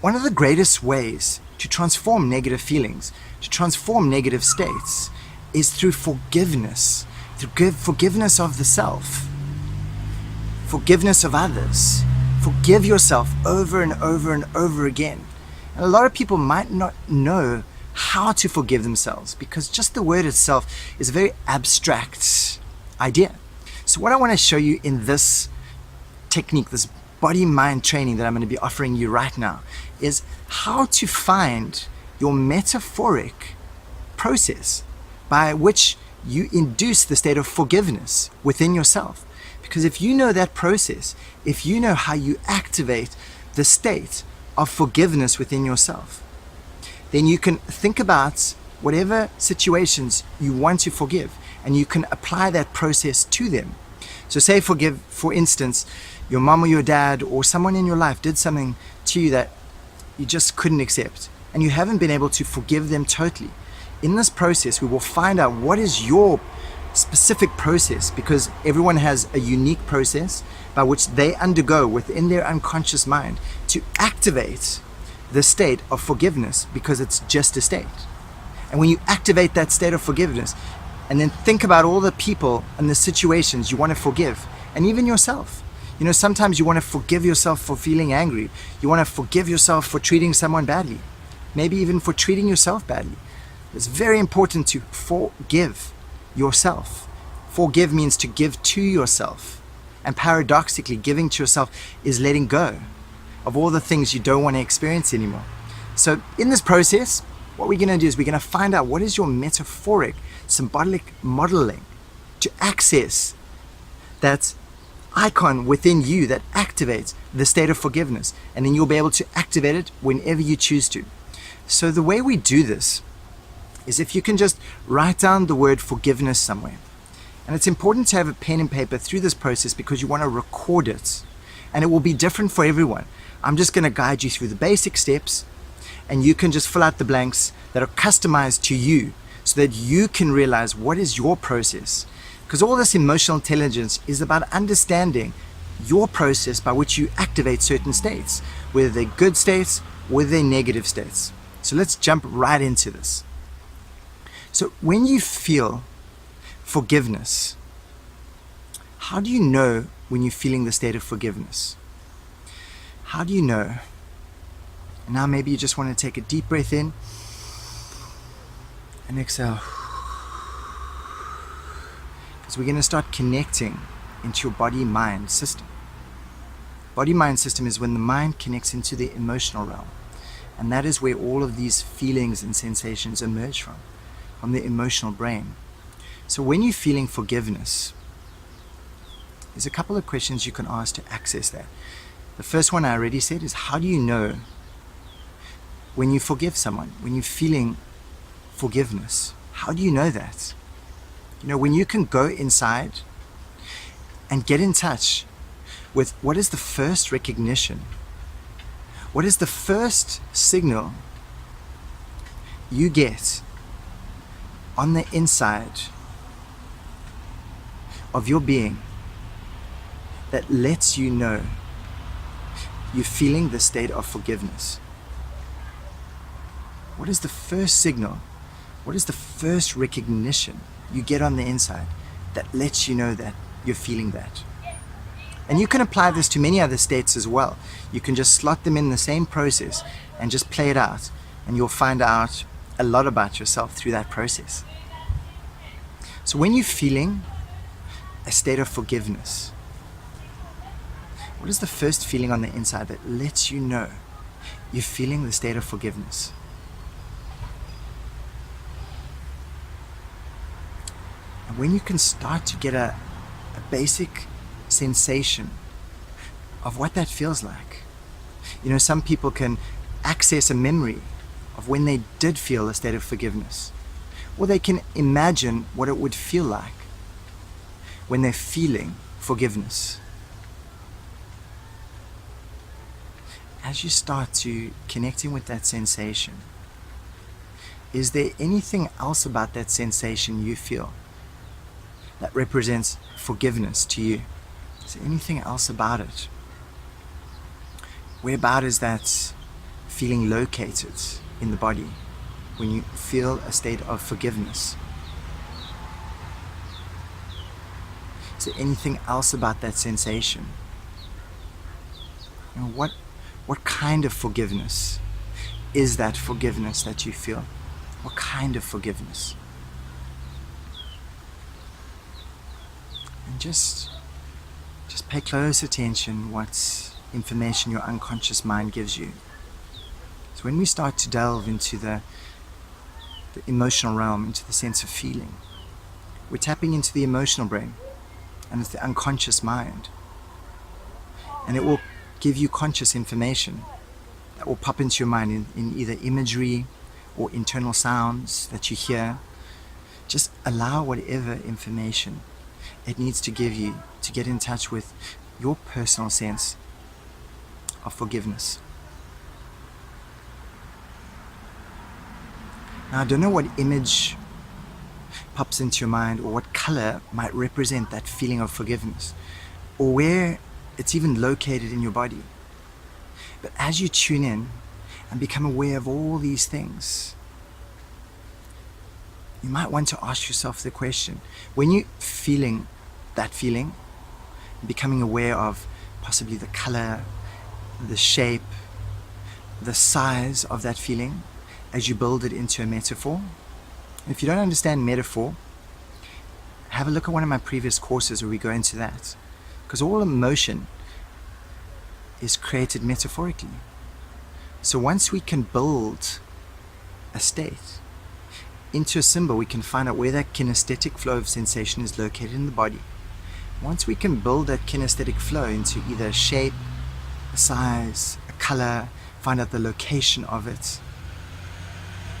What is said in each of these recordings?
one of the greatest ways to transform negative feelings, to transform negative states, is through forgiveness, through forgiveness of the self, forgiveness of others. Forgive yourself over and over and over again. And a lot of people might not know how to forgive themselves because just the word itself is a very abstract idea. So what I want to show you in this technique, this body-mind training that I'm going to be offering you right now, is how to find your metaphoric process by which you induce the state of forgiveness within yourself. Because if you know that process, if you know how you activate the state of forgiveness within yourself, then you can think about whatever situations you want to forgive and you can apply that process to them. So say for instance, your mom or your dad or someone in your life did something to you that you just couldn't accept and you haven't been able to forgive them totally. In this process, we will find out what is your specific process, because everyone has a unique process by which they undergo within their unconscious mind to activate the state of forgiveness, because it's just a state. And when you activate that state of forgiveness and then think about all the people and the situations you want to forgive, and even yourself. You know, sometimes you want to forgive yourself for feeling angry. You want to forgive yourself for treating someone badly, maybe even for treating yourself badly. It's very important to forgive yourself. Forgive means to give to yourself. And paradoxically, giving to yourself is letting go of all the things you don't want to experience anymore. So in this process, what we're going to do is we're going to find out what is your metaphoric, symbolic modeling to access that icon within you that activates the state of forgiveness. And then you'll be able to activate it whenever you choose to. So the way we do this is if you can just write down the word forgiveness somewhere. And it's important to have a pen and paper through this process because you want to record it. And it will be different for everyone. I'm just going to guide you through the basic steps and you can just fill out the blanks that are customized to you so that you can realize what is your process. Because all this emotional intelligence is about understanding your process by which you activate certain states, whether they're good states, whether they're negative states. So let's jump right into this. So when you feel forgiveness, how do you know when you're feeling the state of forgiveness? How do you know? Now maybe you just want to take a deep breath in and exhale. Because we're going to start connecting into your body-mind system. Body-mind system is when the mind connects into the emotional realm. And that is where all of these feelings and sensations emerge from the emotional brain. So when you're feeling forgiveness, there's a couple of questions you can ask to access that. The first one I already said is, how do you know when you forgive someone, when you're feeling forgiveness? How do you know that? You know, when you can go inside and get in touch with what is the first recognition, what is the first signal you get on the inside of your being that lets you know you're feeling the state of forgiveness. What is the first signal? What is the first recognition you get on the inside that lets you know that you're feeling that? And you can apply this to many other states as well. You can just slot them in the same process and just play it out, and you'll find out a lot about yourself through that process. So when you're feeling a state of forgiveness, what is the first feeling on the inside that lets you know you're feeling the state of forgiveness? And when you can start to get a basic sensation of what that feels like. You know, some people can access a memory of when they did feel a state of forgiveness, or they can imagine what it would feel like when they're feeling forgiveness. As you start to connecting with that sensation, is there anything else about that sensation you feel that represents forgiveness to you? Is there anything else about it? Where about is that feeling located in the body when you feel a state of forgiveness? Is there anything else about that sensation? You know, what kind of forgiveness is that forgiveness that you feel? What kind of forgiveness? And just pay close attention what information your unconscious mind gives you. So when we start to delve into the emotional realm, into the sense of feeling, we're tapping into the emotional brain, and it's the unconscious mind. And it will give you conscious information that will pop into your mind in either imagery or internal sounds that you hear. Just allow whatever information it needs to give you to get in touch with your personal sense of forgiveness. Now, I don't know what image pops into your mind or what color might represent that feeling of forgiveness, or where it's even located in your body. But as you tune in and become aware of all these things, you might want to ask yourself the question, when you're feeling that feeling, becoming aware of possibly the color, the shape, the size of that feeling as you build it into a metaphor. If you don't understand metaphor, have a look at one of my previous courses where we go into that. Because all emotion is created metaphorically. So once we can build a state into a symbol, we can find out where that kinesthetic flow of sensation is located in the body. Once we can build that kinesthetic flow into either a shape, a size, a color, find out the location of it,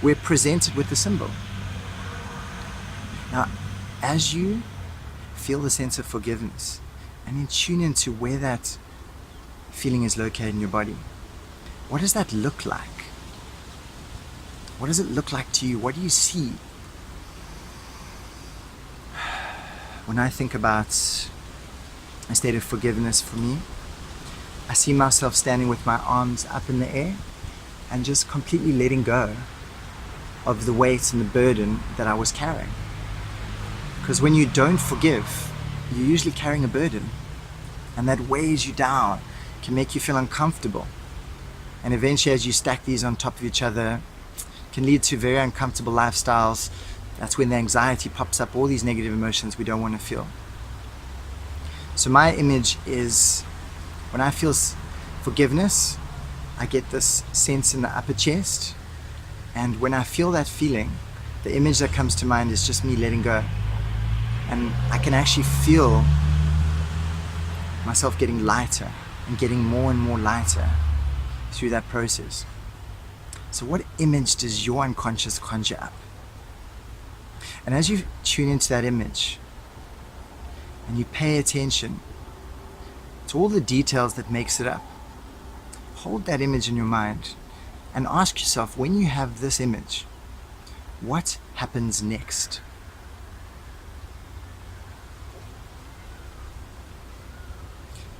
we're presented with the symbol. Now, as you feel the sense of forgiveness and then tune into where that feeling is located in your body, what does that look like? What does it look like to you? What do you see? When I think about a state of forgiveness for me, I see myself standing with my arms up in the air and just completely letting go of the weight and the burden that I was carrying. Because when you don't forgive, you're usually carrying a burden, and that weighs you down, can make you feel uncomfortable. And eventually, as you stack these on top of each other, can lead to very uncomfortable lifestyles. That's when the anxiety pops up, all these negative emotions we don't want to feel. So my image is, when I feel forgiveness, I get this sense in the upper chest. And when I feel that feeling, the image that comes to mind is just me letting go. And I can actually feel myself getting lighter and getting more and more lighter through that process. So what image does your unconscious conjure up? And as you tune into that image and you pay attention to all the details that makes it up, hold that image in your mind and ask yourself, when you have this image, what happens next?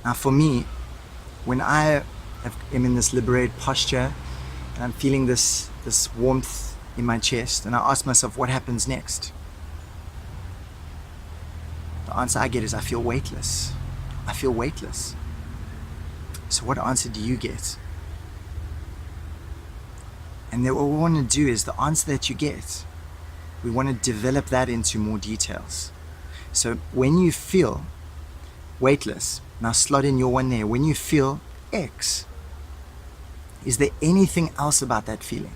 Now for me, when I am in this liberated posture and I'm feeling this warmth in my chest, and I ask myself, what happens next? The answer I get is, I feel weightless. I feel weightless. So what answer do you get? And then what we want to do is, the answer that you get, we want to develop that into more details. So when you feel weightless, now slot in your one there. When you feel X, is there anything else about that feeling?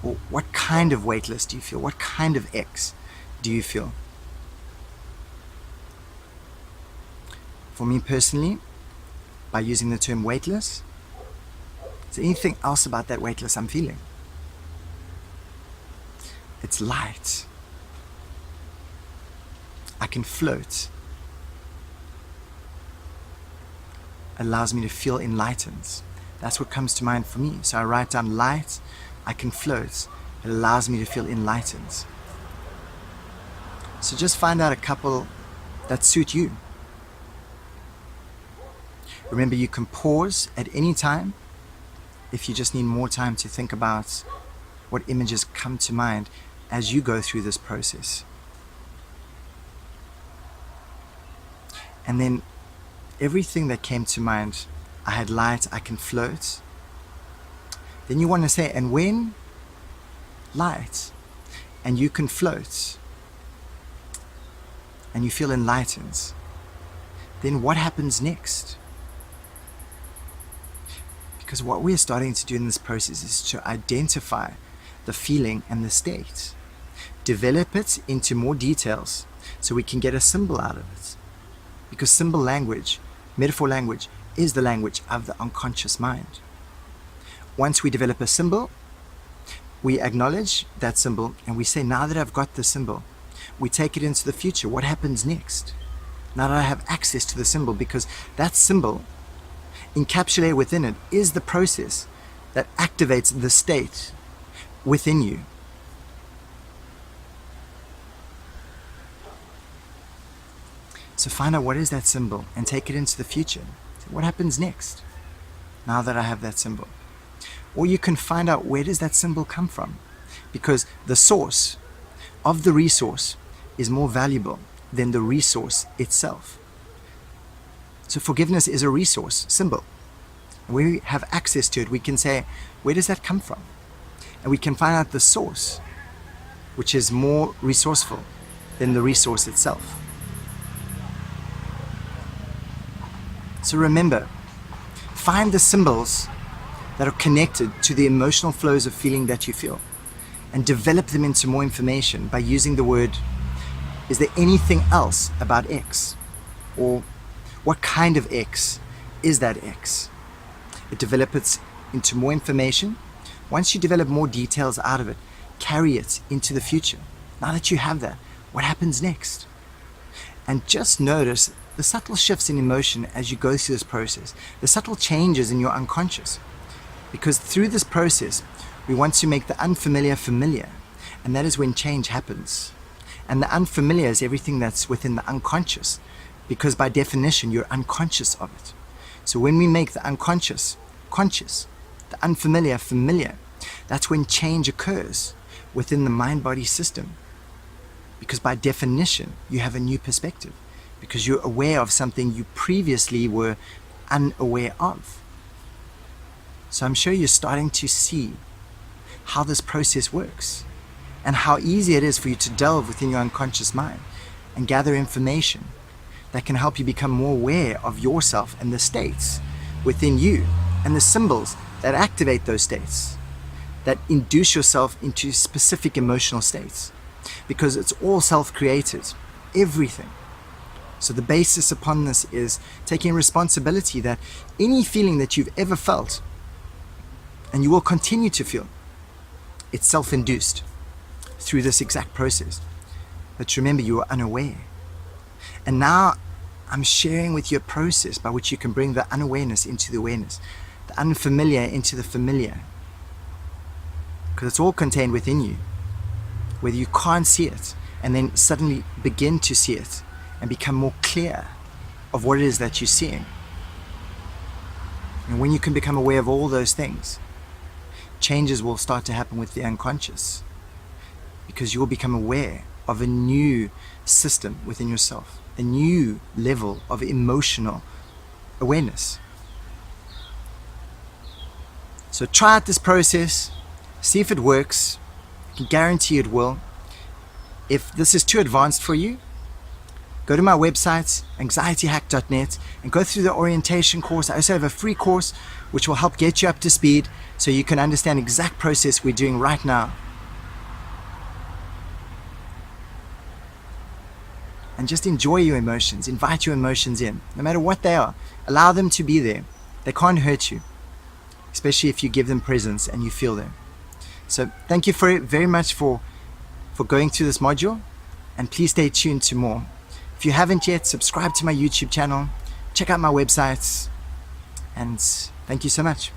Or what kind of weightless do you feel? What kind of X do you feel? For me personally, by using the term weightless, is there anything else about that weightless I'm feeling? It's light. I can float. Allows me to feel enlightened. That's what comes to mind for me. So I write down light, I can float. It allows me to feel enlightened. So just find out a couple that suit you. Remember, you can pause at any time if you just need more time to think about what images come to mind as you go through this process. And then everything that came to mind, I had light, I can float. Then you want to say, and when light and you can float and you feel enlightened, then what happens next? Because what we're starting to do in this process is to identify the feeling and the state, develop it into more details so we can get a symbol out of it. Because symbol language, metaphor language, is the language of the unconscious mind. Once we develop a symbol, we acknowledge that symbol and we say, now that I've got the symbol, we take it into the future. What happens next? Now that I have access to the symbol, because that symbol encapsulated within it is the process that activates the state within you. So find out what is that symbol and take it into the future. What happens next now that I have that symbol? Or you can find out, where does that symbol come from? Because the source of the resource is more valuable than the resource itself. So forgiveness is a resource symbol. When we have access to it, we can say, where does that come from? And we can find out the source, which is more resourceful than the resource itself. So remember, find the symbols that are connected to the emotional flows of feeling that you feel and develop them into more information by using the word, is there anything else about X? Or what kind of X is that X? It develops into more information. Once you develop more details out of it, carry it into the future. Now that you have that, what happens next? And just notice the subtle shifts in emotion as you go through this process, the subtle changes in your unconscious. Because through this process, we want to make the unfamiliar familiar, and that is when change happens. And the unfamiliar is everything that's within the unconscious, because by definition, you're unconscious of it. So when we make the unconscious conscious, the unfamiliar familiar, that's when change occurs within the mind-body system. Because by definition, you have a new perspective, because you're aware of something you previously were unaware of. So I'm sure you're starting to see how this process works and how easy it is for you to delve within your unconscious mind and gather information that can help you become more aware of yourself and the states within you and the symbols that activate those states, that induce yourself into specific emotional states, because it's all self-created, everything. So the basis upon this is taking responsibility that any feeling that you've ever felt, and you will continue to feel, it's self-induced through this exact process. But remember, you are unaware. And now I'm sharing with you a process by which you can bring the unawareness into the awareness, the unfamiliar into the familiar. Because it's all contained within you. Whether you can't see it and then suddenly begin to see it and become more clear of what it is that you're seeing. And when you can become aware of all those things, changes will start to happen with the unconscious, because you'll become aware of a new system within yourself, a new level of emotional awareness. So try out this process, see if it works. I can guarantee it will. If this is too advanced for you, go to my website, anxietyhack.net, and go through the orientation course. I also have a free course which will help get you up to speed so you can understand the exact process we're doing right now. And just enjoy your emotions, invite your emotions in, no matter what they are. Allow them to be there. They can't hurt you, especially if you give them presence and you feel them. So thank you very much for going through this module, and please stay tuned to more. If you haven't yet, subscribe to my YouTube channel, check out my websites, and thank you so much.